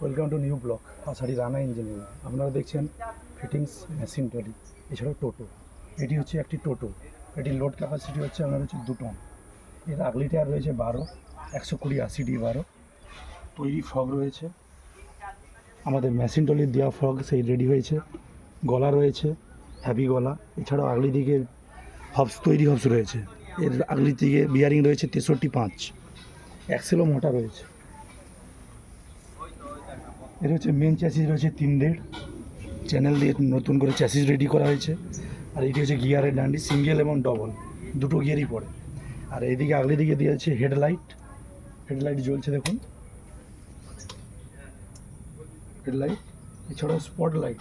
Welcome to new block Ashari Rana engineering. আপনারা দেখছেন fittings machine trolley, এছাড়াও টোটো। এটি হচ্ছে একটি টোটো। এটির লোড ক্যাপাসিটি হচ্ছে আপনার হচ্ছে 2 টন। এর আগলি টায়ার রয়েছে 12, 120/80D 12। তৈরি ফ্রগ রয়েছে, আমাদের মেশিন ট্রলির দেওয়া ফ্রগ সেই রেডি হয়েছে। গলা রয়েছে হ্যাভি গলা, এছাড়াও আগলি দিকে হবস তৈরি হবস রয়েছে। এর আগলি দিকে বিয়ারিং রয়েছে 63.5, অ্যাক্সেলও মোটা রয়েছে। এর হচ্ছে মেন চ্যাসিস রয়েছে 3.5 চ্যানেল দিয়ে নতুন করে চ্যাসিস রেডি করা হয়েছে। আর এটি হচ্ছে গিয়ারের ডান্ডি, সিঙ্গেল এবং ডবল দুটো গিয়ারই পড়ে। আর এদিকে আগলি দিকে দিয়েছে হেডলাইট জ্বলছে দেখুন, হেডলাইট। এছাড়াও স্পট লাইট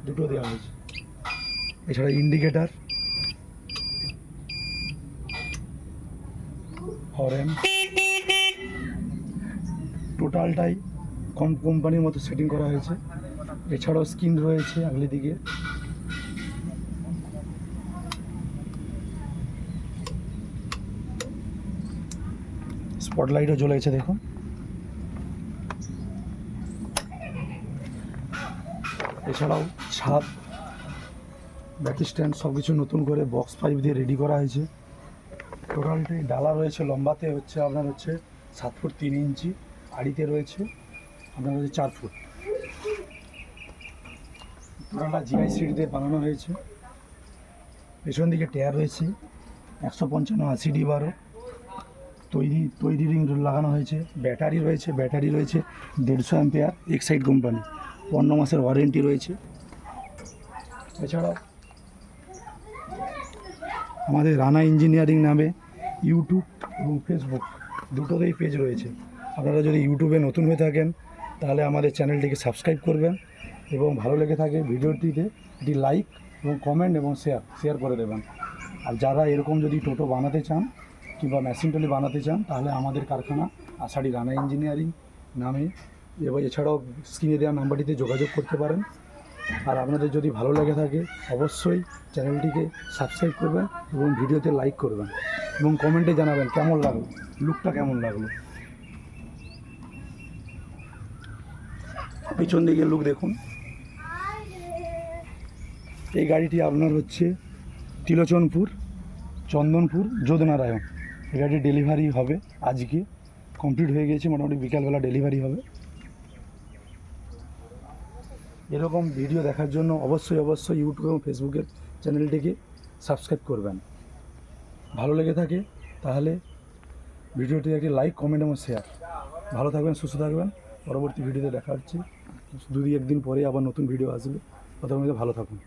দুটো দেওয়া হয়েছে। এছাড়া ইন্ডিকেটার, হরেন, টোটালটাই কোম্পানির মতো সেটিং করা হয়েছে। এছাড়াও স্ক্রিন রয়েছে আগলি দিকে। স্পটলাইটও জ্বলেছে দেখুন। এছাড়াও ছাদ, ব্যাক স্ট্যান্ড সব কিছু নতুন করে বক্স পাইপ দিয়ে রেডি করা হয়েছে। টোটালটি ডালা রয়েছে লম্বাতে হচ্ছে আপনার হচ্ছে 7 ফুট 3 ইঞ্চি, আড়িতে রয়েছে আপনার হচ্ছে 4 ফুট। টোটালটা জিআই সিট দিয়ে বানানো হয়েছে। পেছন দিকে টায়ার রয়েছে 155/80D 12 তৈরি রিং লাগানো হয়েছে। ব্যাটারি রয়েছে 150 অ্যাম্পিয়ার, এক্সাইড কোম্পানি, 15 মাসের ওয়ারেন্টি রয়েছে। এছাড়াও আমাদের রানা ইঞ্জিনিয়ারিং নামে ইউটিউব এবং ফেসবুক দুটোতেই পেজ রয়েছে। আপনারা যদি ইউটিউবে নতুন হয়ে থাকেন তাহলে আমাদের চ্যানেলটিকে সাবস্ক্রাইব করবেন, এবং ভালো লেগে থাকে ভিডিওটিতে একটি লাইক এবং কমেন্ট এবং শেয়ার করে দেবেন। আর যারা এরকম যদি টোটো বানাতে চান কিংবা মেশিন ট্রলি বানাতে চান তাহলে আমাদের কারখানা আষাঢ়ি রানা ইঞ্জিনিয়ারিং নামে এবং এছাড়াও স্ক্রিনে দেওয়া নাম্বারটিতে যোগাযোগ করতে পারেন। আর আপনাদের যদি ভালো লেগে থাকে অবশ্যই চ্যানেলটিকে সাবস্ক্রাইব করবেন এবং ভিডিওতে লাইক করবেন এবং কমেন্টে জানাবেন কেমন লাগলো, লুকটা কেমন লাগলো। পিছন দিকে লুক দেখুন। এই গাড়িটি আপনার হচ্ছে তিলোচনপুর, চন্দনপুর, যোধনারায়ণ। এই গাড়ি ডেলিভারি হবে আজকে, কমপ্লিট হয়ে গেছে, মোটামুটি বিকালবেলা ডেলিভারি হবে। এরকম ভিডিও দেখার জন্য অবশ্যই ইউটিউব এবং ফেসবুকের চ্যানেলটিকে সাবস্ক্রাইব করবেন। ভালো লেগে থাকে তাহলে ভিডিওটি একটি লাইক, কমেন্ট এবং শেয়ার। ভালো থাকবেন, সুস্থ থাকবেন। পরবর্তী ভিডিওতে দেখা হচ্ছে 2-1 দিন পরে আবার নতুন ভিডিও আসবে। ততক্ষণ ভালো থাকুন।